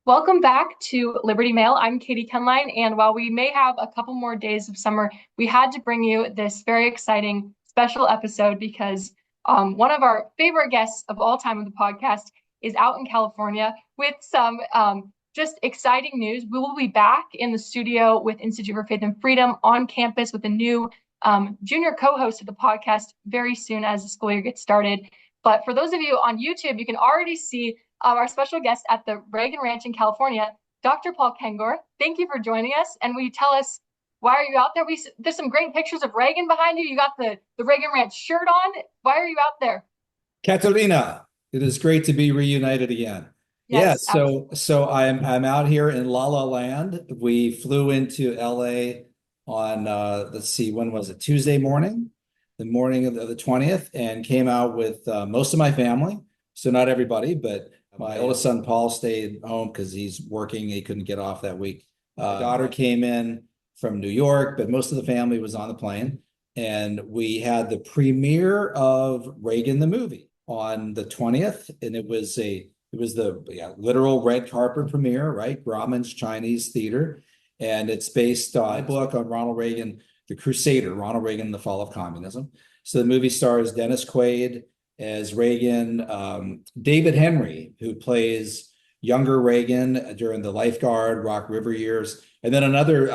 Welcome back to Liberty Mail. I'm Katie Kenline, and while we may have a couple more days of summer, we had to bring you this very exciting special episode because one of our favorite guests of all time on the podcast is out in California with some just exciting news. We will be back in the studio with Institute for Faith and Freedom on campus with a new junior co-host of the podcast very soon as the school year gets started. But for those of you on YouTube, you can already see our special guest at the Reagan Ranch in California, Dr. Paul Kengor. Thank you for joining us. And will you tell us, why are you out there? There's some great pictures of Reagan behind you. You got the Reagan Ranch shirt on. Why are you out there? Catalina, it is great to be reunited again. Yeah, Yes, so I'm out here in La La Land. We flew into LA on let's see, when was it? Tuesday morning, the morning of the 20th, and came out with most of my family. So not everybody, but my oldest son Paul stayed home because he's working. He couldn't get off that week. My daughter came in from New York, but most of the family was on the plane. And we had the premiere of Reagan the movie on the 20th, and it was the literal red carpet premiere, right? Grauman's Chinese Theater, and it's based on a book on Ronald Reagan, the Crusader, Ronald Reagan, the Fall of Communism. So the movie stars Dennis Quaid as Reagan, David Henry, who plays younger Reagan during the lifeguard Rock River years, and then another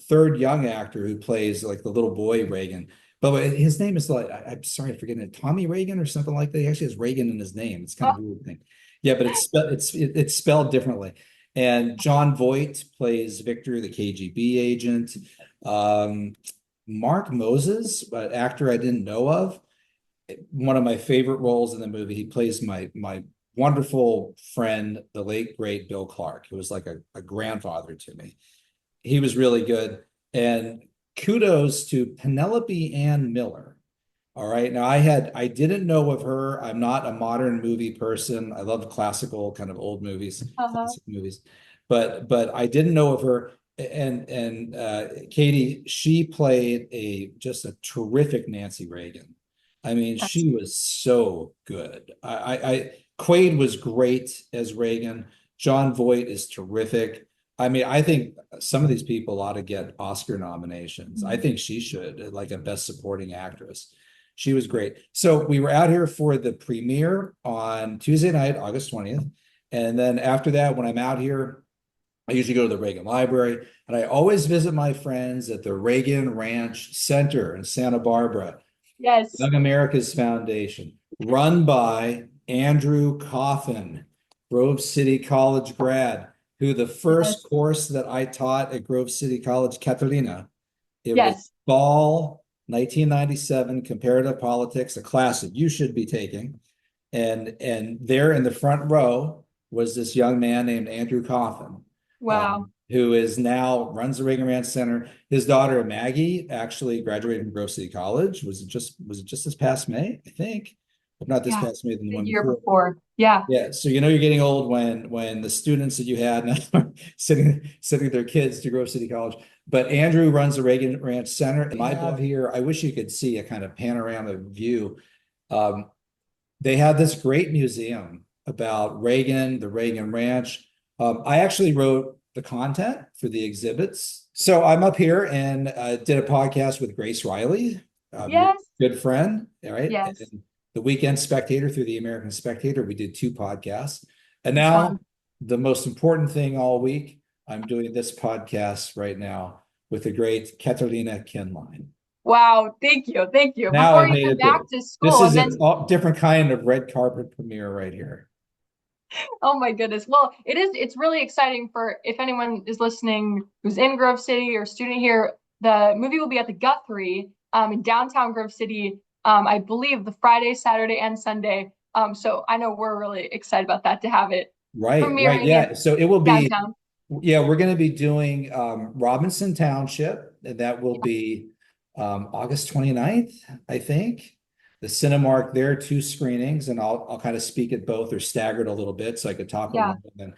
third young actor who plays like the little boy Reagan. But his name is like, I'm sorry, I'm forgetting it, Tommy Reagan or something like that. He actually has Reagan in his name. It's kind of a weird thing. Yeah, but it's spelled differently. And John Voight plays Victor, the KGB agent. Mark Moses, an actor I didn't know of, one of my favorite roles in the movie. He plays my wonderful friend, the late great Bill Clark, who was like a grandfather to me. He was really good. And kudos to Penelope Ann Miller. All right. Now I didn't know of her. I'm not a modern movie person. I love classical kind of old movies, uh-huh. classic movies. But I didn't know of her. And Katie, she played just a terrific Nancy Reagan. I mean, That's she was so good. Quaid was great as Reagan. John Voight is terrific. I mean, I think some of these people ought to get Oscar nominations. I think she should, like a Best Supporting Actress. She was great. So we were out here for the premiere on Tuesday night, August 20th. And then after that, when I'm out here, I usually go to the Reagan Library, and I always visit my friends at the Reagan Ranch Center in Santa Barbara, yes. Young America's Foundation, run by Andrew Coffin, Grove City College grad, who the first Yes. course that I taught at Grove City College, Catalina, it was Yes. fall 1997, comparative politics, a class that you should be taking. And there in the front row was this young man named Andrew Coffin, Wow. who is now runs the Reagan Ranch Center. His daughter Maggie actually graduated from Grove City College. Was it just this past May, I think? If not this Yeah. past May, then the The one year before. before. Yeah. Yeah, so you know you're getting old when the students that you had now are sending their kids to Grove City College. But Andrew runs the Reagan Ranch Center. In my book here, I wish you could see a kind of panorama view. Um, they have this great museum about Reagan, the Reagan Ranch. I actually wrote the content for the exhibits. So I'm up here and did a podcast with Grace Riley, your Yes. good friend, all right? Yes. And the Weekend Spectator through the American Spectator. We did two podcasts. And Fun. now the most important thing all week, I'm doing this podcast right now with the great Catalina Kinline. Wow. Thank you. Thank you. Now Before I you made head it back big. to This school is and a then different kind of red carpet premiere right here. oh my goodness. Well, it's really exciting for if anyone is listening who's in Grove City or a student here, the movie will be at the Guthrie in downtown Grove City, I believe the Friday, Saturday, and Sunday. So I know we're really excited about that to have it Right. premiering in Yeah. So it will be, downtown. yeah, we're going to be doing Robinson Township, and that will be August 29th, I think. The Cinemark there, two screenings, and I'll kind of speak at both or staggered a little bit so I could talk at Yeah. one of them.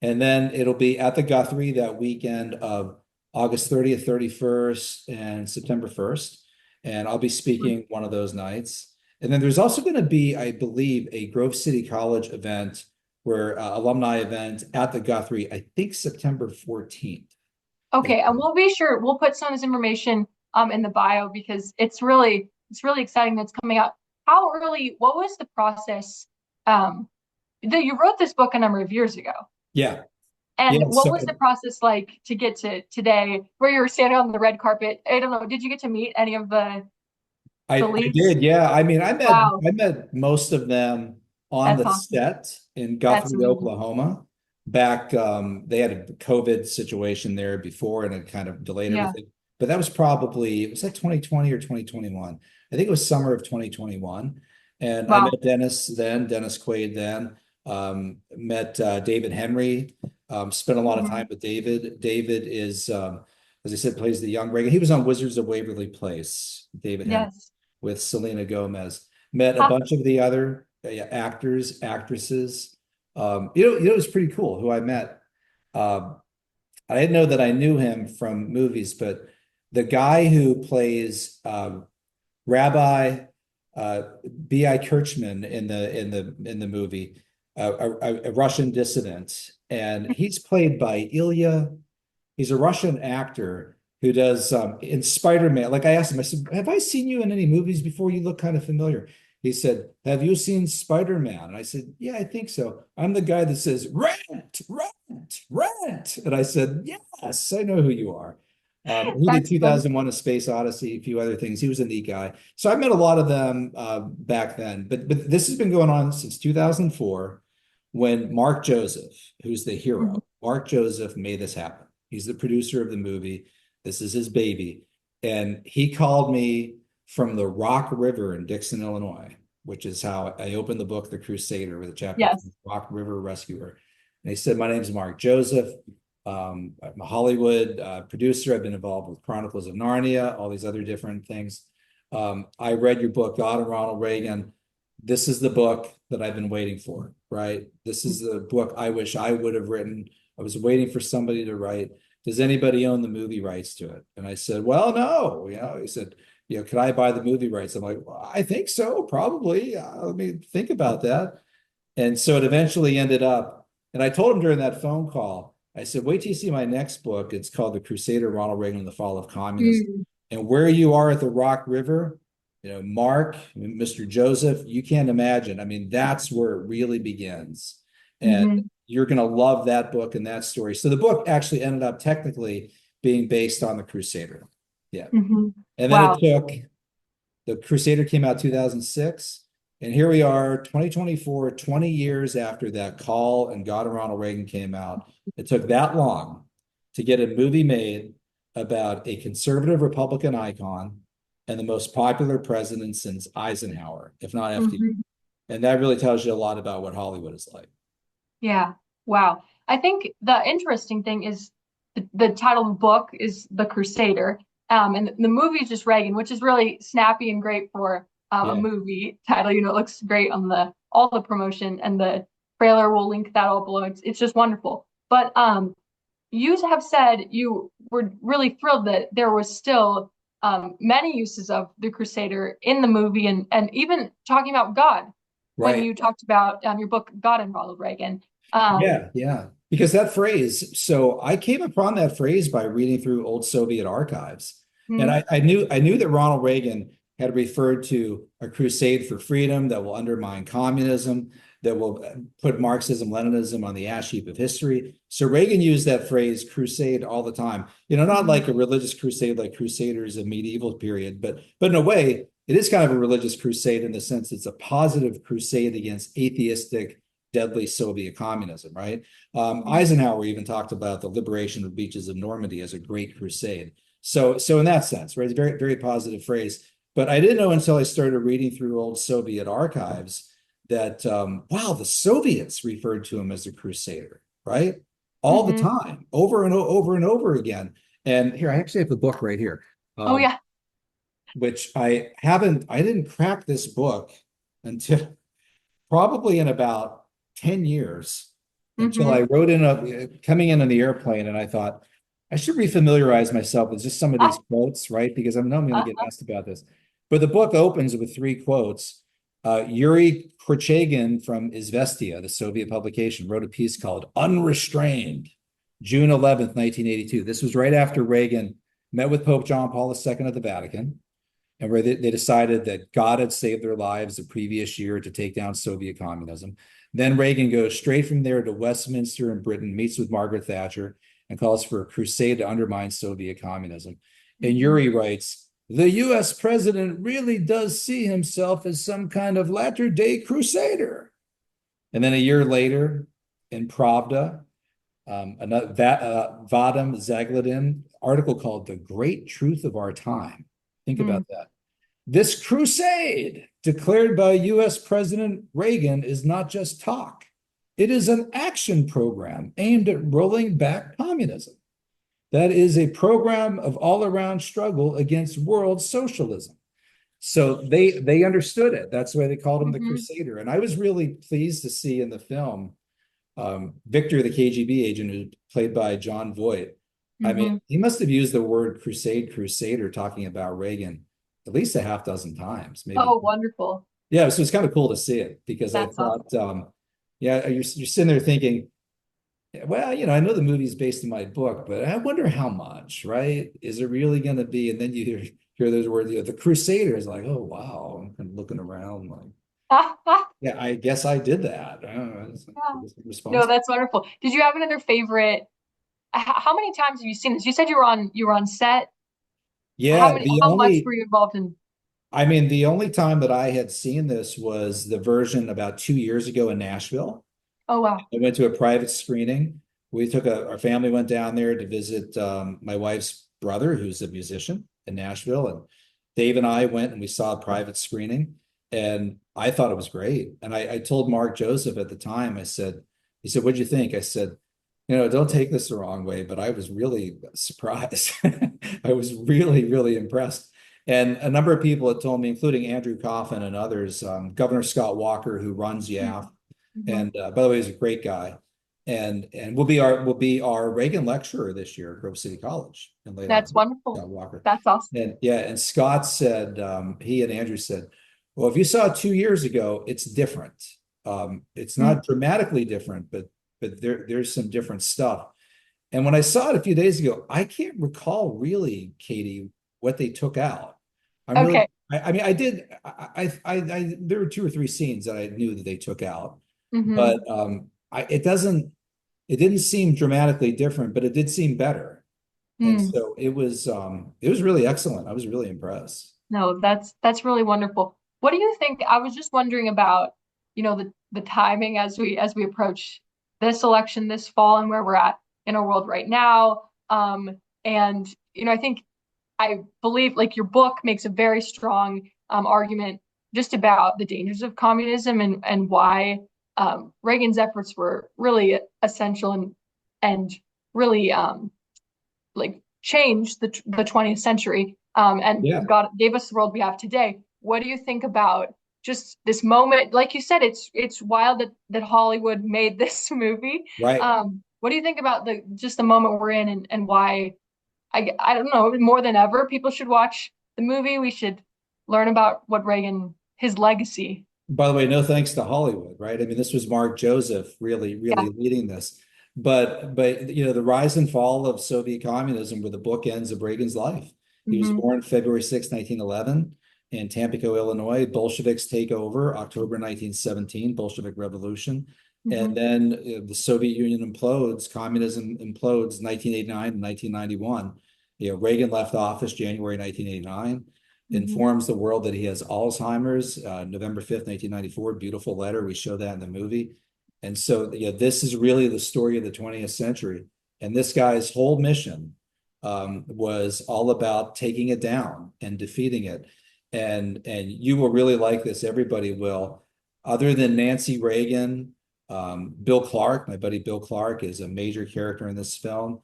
And then it'll be at the Guthrie that weekend of August 30th, 31st, and September 1st. And I'll be speaking one of those nights. And then there's also going to be, I believe, a Grove City College event where alumni event at the Guthrie, I think September 14th. Okay, and we'll be sure we'll put some of this information in the bio because it's really exciting that's coming out. How early, what was the process? That you wrote this book a number of years ago. Yeah. And Yeah. what So was the process like to get to today where you were standing on the red carpet? I don't know, did you get to meet any of the I leads? did, yeah. I mean, Wow, I met most of them on that's the awesome. set in That's Guthrie, amazing. Oklahoma. Back, they had a COVID situation there before, and it kind of delayed Yeah. everything. But that was probably, was that 2020 or 2021? I think it was summer of 2021. And I Wow. met Dennis Quaid then, met David Henry, spent a lot of Hmm. time with David. David is, as I said, plays the young Reagan. He was on Wizards of Waverly Place, David Henry, Yes. with Selena Gomez. Met a Ha. bunch of the other actors, actresses. It was pretty cool who I met. Um, I didn't know that I knew him from movies, but the guy who plays Rabbi B.I. Kirchman in the movie, a Russian dissident, and he's played by Ilya. He's a Russian actor who does in Spider-Man. Like I asked him, I said, "Have I seen you in any movies before? You look kind of familiar." He said, "Have you seen Spider-Man?" And I said, "Yeah, I think so." I'm the guy that says, "Rent, rent, rent." And I said, "Yes, I know who you are." He did That's funny. 2001: A Space Odyssey, a few other things. He was a neat guy. So I met a lot of them back then. But this has been going on since 2004, when Mark Joseph, who's the hero, Mhm. Mark Joseph made this happen. He's the producer of the movie. This is his baby. And he called me from the Rock River in Dixon, Illinois, which is how I opened the book, The Crusader, with a chapter Yes. called Rock River Rescuer. And he said, "My name's Mark Joseph. I'm a Hollywood producer. I've been involved with Chronicles of Narnia, all these other different things. I read your book, God and Ronald Reagan. This is the book that I've been waiting for, right? This is the book I wish I would have written. I was waiting for somebody to write. Does anybody own the movie rights to it?" And I said, "Well, no." He said, "Could I buy the movie rights?" I'm like, "Well, I think so, probably. Let me think about that." And so it eventually ended up, and I told him during that phone call, I said, "Wait till you see my next book. It's called The Crusader, Ronald Reagan and the Fall of Communism. Mm. And where you are at the Rock River, Mark, Mr. Joseph, you can't imagine. I mean, that's where it really begins. And Hmm. you're going to love that book and that story." So the book actually ended up technically being based on the Crusader. Yeah. Hmm. And then it Wow. took, the Crusader came out 2006. And here we are, 2024, 20 years after that call and God and Ronald Reagan came out. It took that long to get a movie made about a conservative Republican icon and the most popular president since Eisenhower, if not FDR. Hmm. And that really tells you a lot about what Hollywood is like. Yeah. Wow. I think the interesting thing is the title of the book is The Crusader. And the movie is just Reagan, which is really snappy and great for a Yeah. movie title. It looks great on the all the promotion and the trailer. We'll link that all below. It's just wonderful. But you have said you were really thrilled that there was still many uses of the Crusader in the movie and even talking about God when Right. you talked about your book, God and Ronald Reagan. Um, Yeah, yeah. Because that phrase, so I came upon that phrase by reading through old Soviet archives. And mm, I knew that Ronald Reagan had referred to a crusade for freedom that will undermine communism, that will put Marxism, Leninism on the ash heap of history. So Reagan used that phrase crusade all the time. Not mhm, like a religious crusade like Crusaders of medieval period, but in a way, it is kind of a religious crusade in the sense it's a positive crusade against atheistic deadly Soviet communism, right? mhm. Eisenhower even talked about the liberation of the beaches of Normandy as a great crusade. So in that sense, right, it's a very, very positive phrase. But I didn't know until I started reading through old Soviet archives that, wow, the Soviets referred to him as a crusader, right? All the Mhm. time, over and over and over again. And here, I actually have the book right here, Oh yeah. which I didn't crack this book until probably in about 10 years, until I Mhm. wrote coming in on the airplane, and I thought I should refamiliarize myself with just some of these Ah, quotes, right? Because I know I'm going to ah, get ah. asked about this. But the book opens with three quotes. Yuri Korchagin from Izvestia, the Soviet publication, wrote a piece called Unrestrained, June 11th, 1982. This was right after Reagan met with Pope John Paul II at the Vatican, and where they decided that God had saved their lives the previous year to take down Soviet communism. Then Reagan goes straight from there to Westminster in Britain, meets with Margaret Thatcher, and calls for a crusade to undermine Soviet communism. And Yuri writes, the US president really does see himself as some kind of latter-day crusader. And then a year later, in Pravda, Vadim Zagladin article called The Great Truth of Our Time. Think about that. This crusade declared by US President Reagan is not just talk. It is an action program aimed at rolling back communism. That is a program of all-around struggle against world socialism. So they understood it. That's why they called him the Crusader. And I was really pleased to see in the film Victor, the KGB agent, who's played by John Voight. I mean, he must have used the word crusade, crusader, talking about Reagan at least a half dozen times, maybe. Oh, wonderful. Yeah, so it's kind of cool to see it because That's I thought, awesome. yeah, you're sitting there thinking, well, I know the movie's based on my book, but I wonder how much, right? Is it really going to be? And then you hear those words, the Crusader is like, oh, wow. I'm kind of looking around like, yeah, I guess I did that. I don't know. No, that's wonderful. Did you have another favorite? How many times have you seen this? You said you were on set. Yeah, How much were you involved in? I mean, the only time that I had seen this was the version about 2 years ago in Nashville. Oh, wow. I went to a private screening. Our family went down there to visit my wife's brother, who's a musician in Nashville. And Dave and I went and we saw a private screening. And I thought it was great. And I told Mark Joseph at the time, he said, what'd you think? I said, don't take this the wrong way, but I was really surprised. I was really, really impressed. And a number of people had told me, including Andrew Coffin and others, Governor Scott Walker, who runs YAF, and by the way, he's a great guy, and will be our Reagan lecturer this year at Grove City College. And that's wonderful. Scott Walker. That's awesome. And yeah, and Scott said, he and Andrew said, well, if you saw it 2 years ago, it's different. It's not dramatically different, but there's some different stuff. And when I saw it a few days ago, I can't recall really, Katie, what they took out. Okay. I mean, I did. There were 2 or 3 scenes that I knew that they took out, but it didn't seem dramatically different, but it did seem better. And so it was really excellent. I was really impressed. No, that's really wonderful. What do you think? I was just wondering about, the timing as we approach this election this fall and where we're at in our world right now. And I believe like your book makes a very strong argument just about the dangers of communism and why Reagan's efforts were really essential and really like changed the 20th century and God gave us the world we have today. What do you think about just this moment? Like you said, it's wild that Hollywood made this movie. Right. What do you think about the moment we're in and why? I don't know, more than ever, people should watch the movie. We should learn about his legacy. By the way, no thanks to Hollywood, right? I mean, this was Mark Joseph really leading this. But the rise and fall of Soviet communism were the bookends of Reagan's life. He was born February 6, 1911 in Tampico, Illinois. Bolsheviks take over October 1917, Bolshevik Revolution. And then the Soviet Union implodes, communism implodes 1989 and 1991. Reagan left office January 1989, informs the world that he has Alzheimer's, November 5th, 1994, beautiful letter. We show that in the movie. And so this is really the story of the 20th century. And this guy's whole mission was all about taking it down and defeating it. And you will really like this. Everybody will. Other than Nancy Reagan, Bill Clark, my buddy Bill Clark, is a major character in this film.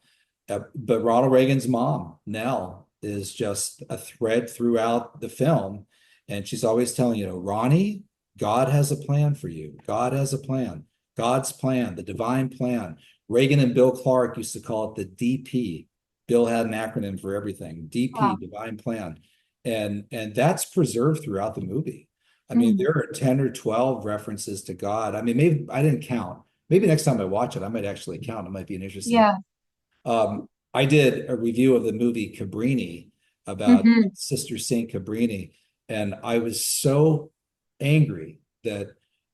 But Ronald Reagan's mom, Nell, is just a thread throughout the film. And she's always telling Ronnie, God has a plan for you. God has a plan. God's plan, the divine plan. Reagan and Bill Clark used to call it the DP. Bill had an acronym for everything. DP, wow. Divine plan. And that's preserved throughout the movie. I mean, Mm. there are 10 or 12 references to God. I mean, maybe I didn't count. Maybe next time I watch it, I might actually count. It might be an interesting. Yeah. I did a review of the movie Cabrini about Hmm. Sister Saint Cabrini, and I was so angry that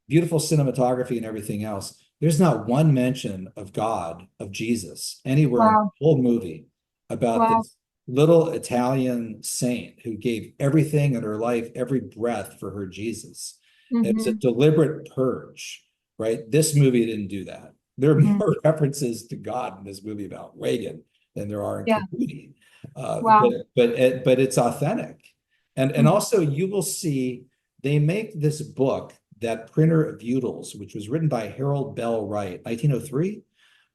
beautiful cinematography and everything else. There's not one mention of God, of Jesus, anywhere in the Wow. whole movie about Wow. this little Italian saint who gave everything in her life, every breath for her Jesus. It was a Hmm. deliberate purge, right? This movie didn't do that. There are Hmm. more references to God in this movie about Reagan than there are in Yeah. Cabrini. Wow. But it's authentic. And Mhm. also you will see they make this book, That Printer of Utils, which was written by Harold Bell Wright, 1903.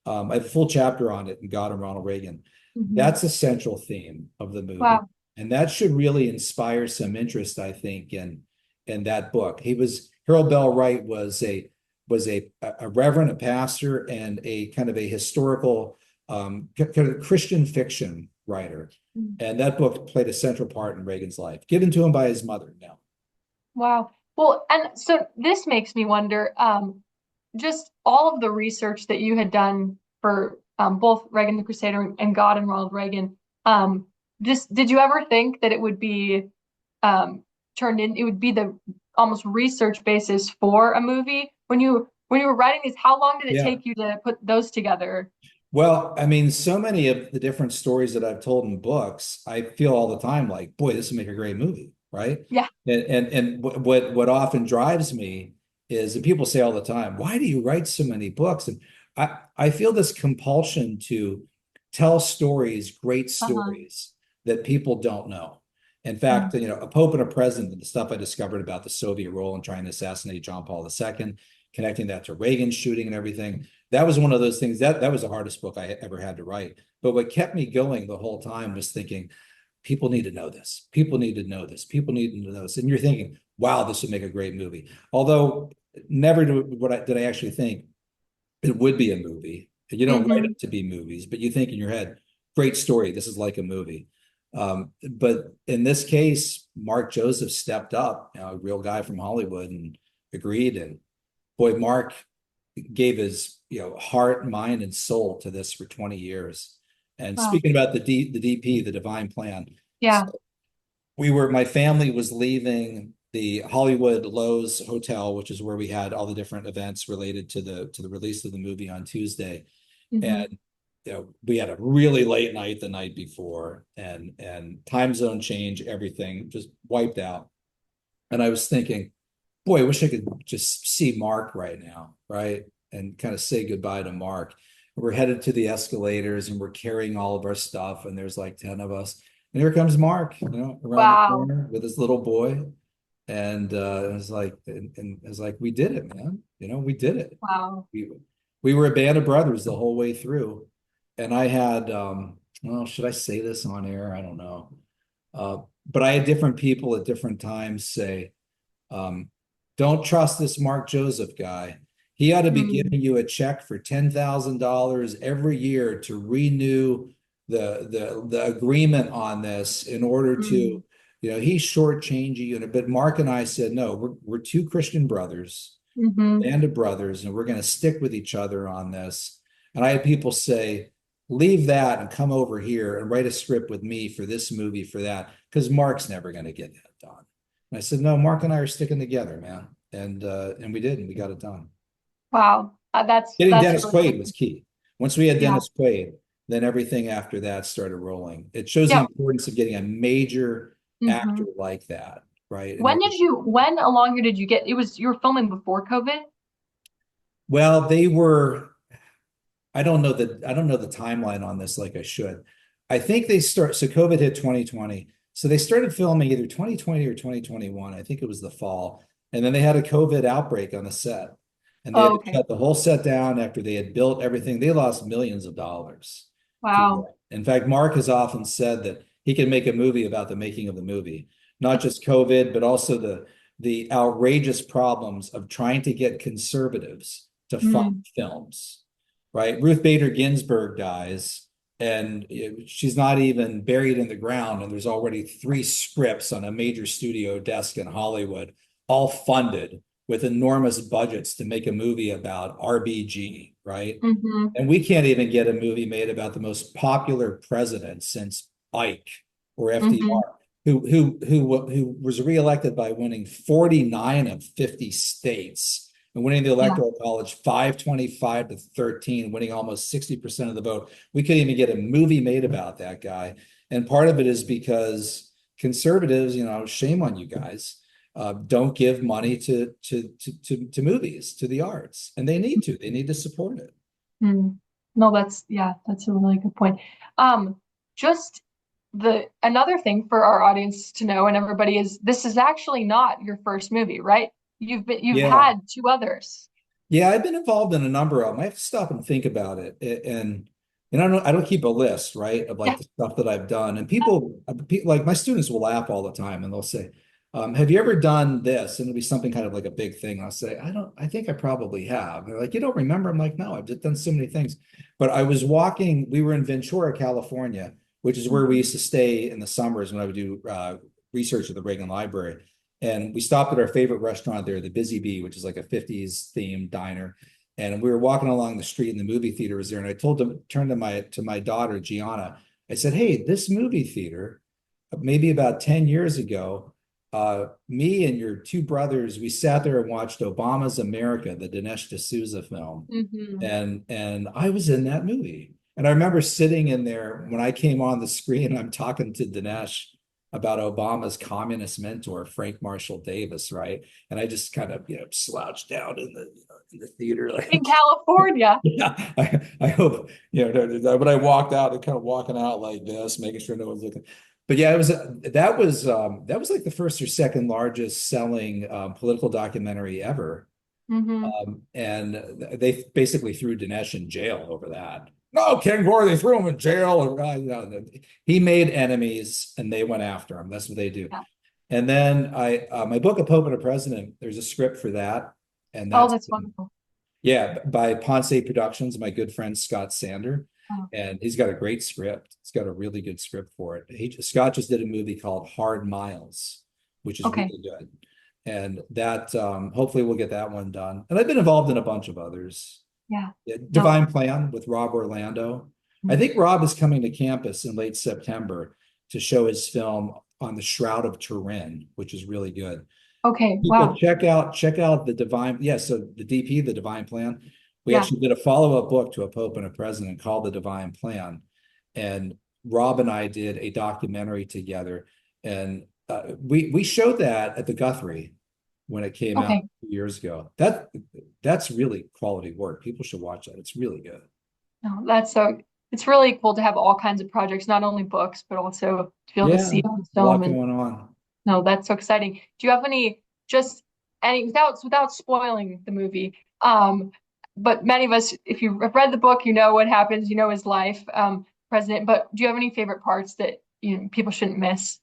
I have a full chapter on it in God and Ronald Reagan. Mhm. That's a central theme of the movie. Wow. And that should really inspire some interest, I think, in that book. Harold Bell Wright was a reverend, a pastor, and a kind of a historical kind of Christian fiction writer. Mm. And that book played a central part in Reagan's life, given to him by his mother now. Wow. Well, and so this makes me wonder, just all of the research that you had done for both Reagan the Crusader and God and Ronald Reagan. Just did you ever think that it would be um, turned in? It would be the almost research basis for a movie when you were writing these. How long did it Yeah. take you to put those together? Well, I mean, so many of the different stories that I've told in books, I feel all the time like, boy, this would make a great movie, right? Yeah. And what often drives me is, and people say all the time, why do you write so many books? And I feel this compulsion to tell stories, great Uh-huh. stories that people don't know. In Mm. fact, a pope and a president, the stuff I discovered about the Soviet role in trying to assassinate John Paul II, connecting that to Reagan's shooting and everything, that was one of those things that was the hardest book I ever had to write. But what kept me going the whole time was thinking, people need to know this. People need to know this. People need to know this. And you're thinking, wow, this would make a great movie. Although never did I actually think it would be a movie. You don't write Hmm. it to be movies, but you think in your head, great story. This is like a movie. But in this case, Mark Joseph stepped up, a real guy from Hollywood, and agreed. And boy, Mark gave his heart, mind, and soul to this for 20 years. And Wow. speaking about the DP, the Divine Plan, Yeah. my family was leaving the Hollywood Lowe's Hotel, which is where we had all the different events related to the release of the movie on Tuesday. Hmm. And we had a really late night the night before, and time zone change, everything just wiped out. And I was thinking, boy, I wish I could just see Mark right now, right? And kind of say goodbye to Mark. We're headed to the escalators and we're carrying all of our stuff, and there's like 10 of us. And here comes Mark, around the Wow. corner with his little boy. And it was like, it was like, we did it, man. We did it. Wow. We we were a band of brothers the whole way through. And I had well, should I say this on air? I don't know. But I had different people at different times say, um, don't trust this Mark Joseph guy. He ought to be Mm. giving you a check for $10,000 every year to renew the agreement on this in order to, Mm. he's shortchanging you. But Mark and I said, no, we're two Christian brothers, Hmm. band of brothers, and we're going to stick with each other on this. And I had people say, leave that and come over here and write a script with me for this movie, for that, because Mark's never going to get that done. And I said, no, Mark and I are sticking together, man. And we did, and we got it done. Wow. Getting That's Dennis really Quaid was awesome. key. Once we had Yeah. Dennis Quaid, then everything after that started rolling. It shows the Yeah. importance of getting a major actor Hmm. like that, right? In When order. did you, when along here did you get, you were filming before COVID? Well, they were. I don't know the timeline on this like I should. I think so COVID hit 2020. So they started filming either 2020 or 2021. I think it was the fall. And then they had a COVID outbreak on the set. And they had Oh, to okay. shut the whole set down after they had built everything. They lost millions of dollars to Wow. that. In fact, Mark has often said that he can make a movie about the making of the movie, not just COVID, but also the outrageous problems of trying to get conservatives to fund Mm. films, right? Ruth Bader Ginsburg dies, and she's not even buried in the ground, and there's already three scripts on a major studio desk in Hollywood all funded with enormous budgets to make a movie about RBG, right? Hmm. And we can't even get a movie made about the most popular president since Ike or Hmm. FDR, who was reelected by winning 49 of 50 states and winning the Yeah. electoral college 525 to 13, winning almost 60% of the vote. We couldn't even get a movie made about that guy. And part of it is because conservatives, shame on you guys, don't give money to movies, to the arts, and they need to. They need to support it. Mm. No, that's a really good point. Just the another thing for our audience to know and everybody is this is actually not your first movie, right? You've Yeah. had two others. Yeah, I've been involved in a number of them. I have to stop and think about it. And I don't keep a list, right, of like Yeah. the stuff that I've done. And people like my students will laugh all the time and they'll say, have you ever done this? And it'll be something kind of like a big thing. I'll say, I think I probably have. They're like, you don't remember? I'm like, no, I've just done so many things. But we were in Ventura, California, which is where we used to stay in the summers when I would do research at the Reagan Library. And we stopped at our favorite restaurant there, the Busy Bee, which is like a 50s themed diner. And we were walking along the street and the movie theater was there. And I turned to my daughter, Gianna. I said, hey, this movie theater, maybe about 10 years ago, me and your two brothers, we sat there and watched Obama's America, the Dinesh D'Souza film. Hmm. And I was in that movie. And I remember sitting in there when I came on the screen, I'm talking to Dinesh about Obama's communist mentor, Frank Marshall Davis, right? And I just kind of, slouched down in the theater, In like, California. yeah. I hope, when I walked out, and kind of walking out like this, making sure no one's looking. But yeah, that was like the first or second largest selling political documentary ever. Hmm. And they basically threw Dinesh in jail over that. No, Kengor, they threw him in jail. He made enemies and they went after him. That's what they do. Yeah. And then my book, A Pope and a President, there's a script for that. And Oh, that's, that's wonderful. yeah, by Ponce Productions, my good friend Scott Sander. Oh, And he's got a great script. He's got a really good script for it. Scott just did a movie called Hard Miles, which is okay. really good. And that hopefully we'll get that one done. And I've been involved in a bunch of others. Yeah. Yeah, No. Divine Plan with Rob Orlando. I think Rob is coming to campus in late September to show his film on the Shroud of Turin, which is really good. Okay. People Wow. check out the Divine. Yeah, so the DP, the Divine Plan. We Yeah. actually did a follow-up book to A Pope and a President called The Divine Plan. And Rob and I did a documentary together. And we showed that at the Guthrie when it came out Okay. 2 years ago. That's really quality work. People should watch that. It's really good. No, it's really cool to have all kinds of projects, not only books, but also to be able to Yeah, see on a lot film. And going on. no, that's so exciting. Do you have just any, without spoiling the movie, but many of us, if you've read the book, you know what happens, you know his life, president, but do you have any favorite parts that, people shouldn't miss?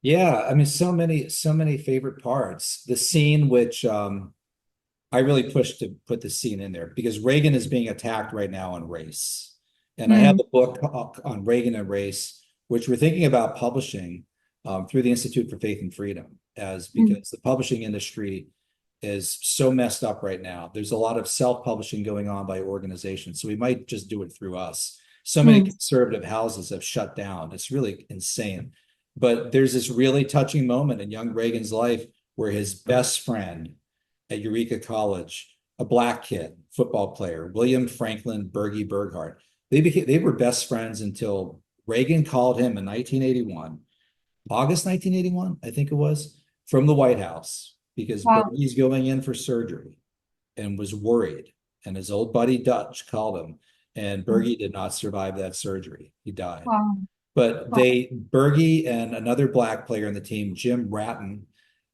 Yeah, I mean, so many favorite parts. The scene which I really pushed to put the scene in there because Reagan is being attacked right now on race. And I have Mm, the book on Reagan and race, which we're thinking about publishing through the Institute for Faith and Freedom, as mm, because the publishing industry is so messed up right now. There's a lot of self-publishing going on by organizations. So we might just do it through us. So many mm, conservative houses have shut down. It's really insane. But there's this really touching moment in young Reagan's life where his best friend at Eureka College, a black kid, football player, William Franklin Berge Berghardt, they were best friends until Reagan called him in 1981, August 1981, I think it was, from the White House because wow. Berge's going in for surgery and was worried. And his old buddy Dutch called him, and Mm, Berge did not survive that surgery. He died. wow. But Wow. Berge and another black player on the team, Jim Ratton,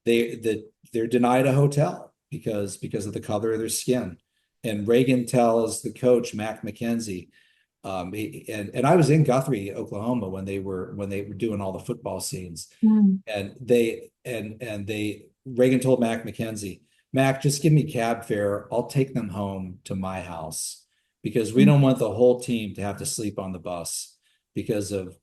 they're denied a hotel because of the color of their skin. And Reagan tells the coach, Mac McKenzie, and I was in Guthrie, Oklahoma when they were doing all the football scenes. Mm, And Reagan told Mac McKenzie, Mac, just give me cab fare. I'll take them home to my house because we mm, don't want the whole team to have to sleep on the bus because of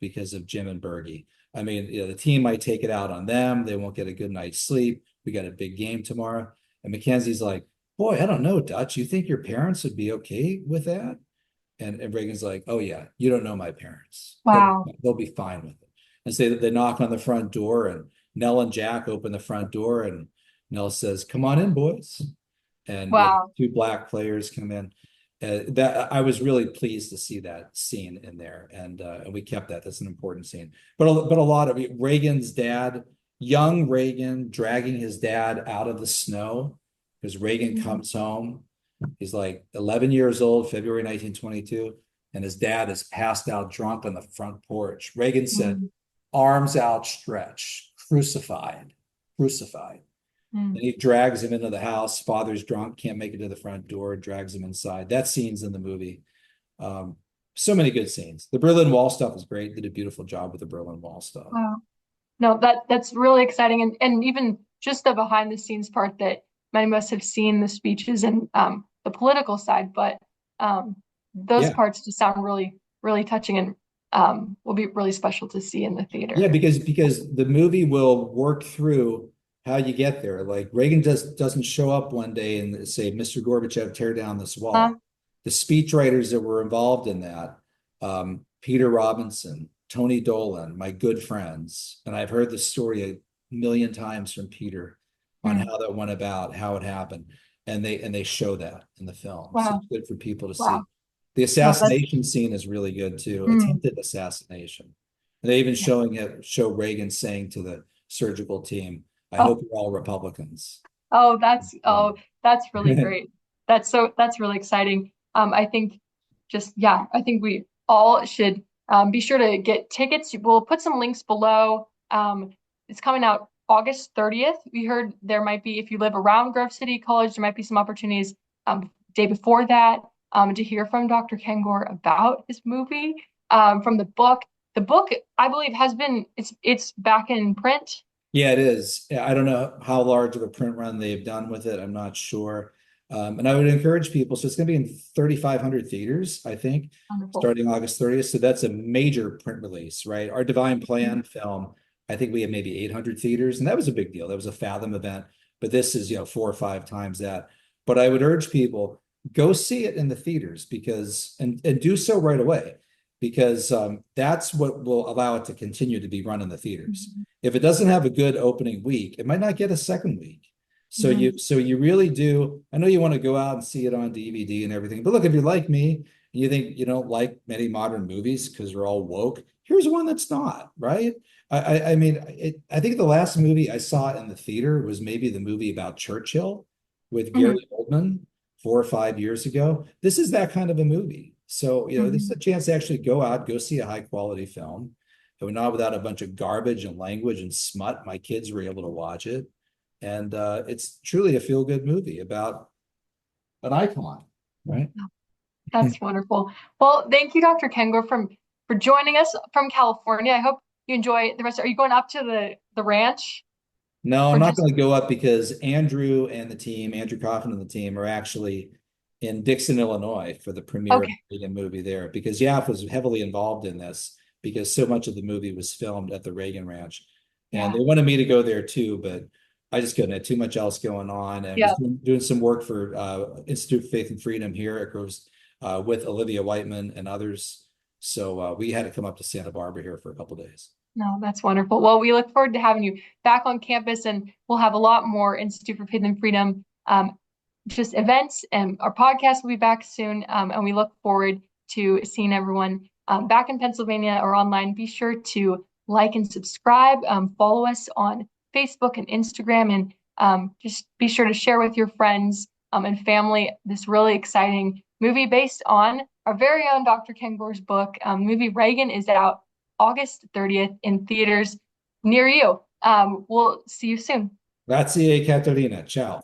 Jim and Berge. I mean, the team might take it out on them. They won't get a good night's sleep. We got a big game tomorrow. And Mackenzie's like, boy, I don't know, Dutch. You think your parents would be okay with that? And Reagan's like, oh yeah, you don't know my parents. Wow. They'll be fine with it. And say that they knock on the front door, and Nell and Jack open the front door, and Nell says, "Come on in, boys." And Wow. two black players come in. That I was really pleased to see that scene in there, and we kept that. That's an important scene. But a lot of Reagan's dad, young Reagan, dragging his dad out of the snow because Reagan Mhm. comes home. He's like 11 years old, February 1922, and his dad is passed out drunk on the front porch. Reagan said, Mhm. arms outstretched, crucified, crucified. And Mhm. he drags him into the house. Father's drunk, can't make it to the front door, drags him inside. That scene's in the movie. Um, so many good scenes. The Berlin Wall stuff is great. Did a beautiful job with the Berlin Wall stuff. Wow. No, that's really exciting, and even just the behind the scenes part that many of us have seen the speeches and the political side, but those Yeah. parts just sound really really touching and will be really special to see in the Yeah, theater. because the movie will work through how you get there. Like Reagan doesn't show up one day and say, "Mr. Gorbachev, tear down this wall." The speechwriters that were involved in that, Peter Robinson, Tony Dolan, my good friends, and I've heard the story a million times from Peter on Mhm. how that went about, how it happened, and they show that in the film. So Wow. it's good for people to see. Wow. The No, that's assassination scene is really good too. mm, Attempted assassination. And they even yeah. show Reagan saying to the surgical team, "I Oh, hope you're all Republicans." oh, that's really great. That's really exciting. I think just yeah, I think we all should be sure to get tickets. We'll put some links below. It's coming out August 30th. We heard there might be, if you live around Grove City College, there might be some opportunities day before that to hear from Dr. Kengor about his movie from the book. The book, I believe, has been it's back in print. Yeah, it is. Yeah, I don't know how large of a print run they've done with it. I'm not sure. And I would encourage people. So it's going to be in 3,500 theaters, I think, Wonderful. starting August 30th. So that's a major print release, right? Our Divine Mhm. Plan film, I think we have maybe 800 theaters, and that was a big deal. That was a Fathom event, but this is, 4 or 5 times that. But I would urge people, go see it in the theaters because, and do so right away, because that's what will allow it to continue to be run in the theaters. Mhm. If it doesn't have a good opening week, it might not get a second week. So Mhm. you really do. I know you want to go out and see it on DVD and everything, but look, if you're like me and you think you don't like many modern movies because they're all woke, here's one that's not, right? I mean, I think the last movie I saw in the theater was maybe the movie about Churchill with Mhm. Gary Oldman 4 or 5 years ago. This is that kind of a movie. So, this is Mhm. a chance to actually go out, go see a high quality film. And not without a bunch of garbage and language and smut. My kids were able to watch it. And it's truly a feel good movie about an icon, right? That's wonderful. Well, thank you, Dr. Kengor, for joining us from California. I hope you enjoy the rest. Are you going up to the ranch No, I'm or not just going to go up because Andrew and the team, Andrew Coffin and the team, are actually in Dixon, Illinois for the premiere of okay? the Reagan movie there because Yaf was heavily involved in this because so much of the movie was filmed at the Reagan Ranch. And Yeah, they wanted me to go there too, but I just couldn't. Had too much else going on and was yeah. doing some work for Institute for Faith and Freedom here at Groves with Olivia Whiteman and others. So we had to come up to Santa Barbara here for a couple of days. No, that's wonderful. Well, we look forward to having you back on campus, and we'll have a lot more Institute for Faith and Freedom just events, and our podcast will be back soon. And we look forward to seeing everyone back in Pennsylvania or online. Be sure to like and subscribe. Follow us on Facebook and Instagram, and just be sure to share with your friends and family this really exciting movie based on our very own Dr. Kengor's book. Movie Reagan is out August 30th in theaters near you. We'll see you soon. Grazie, Caterina. Ciao.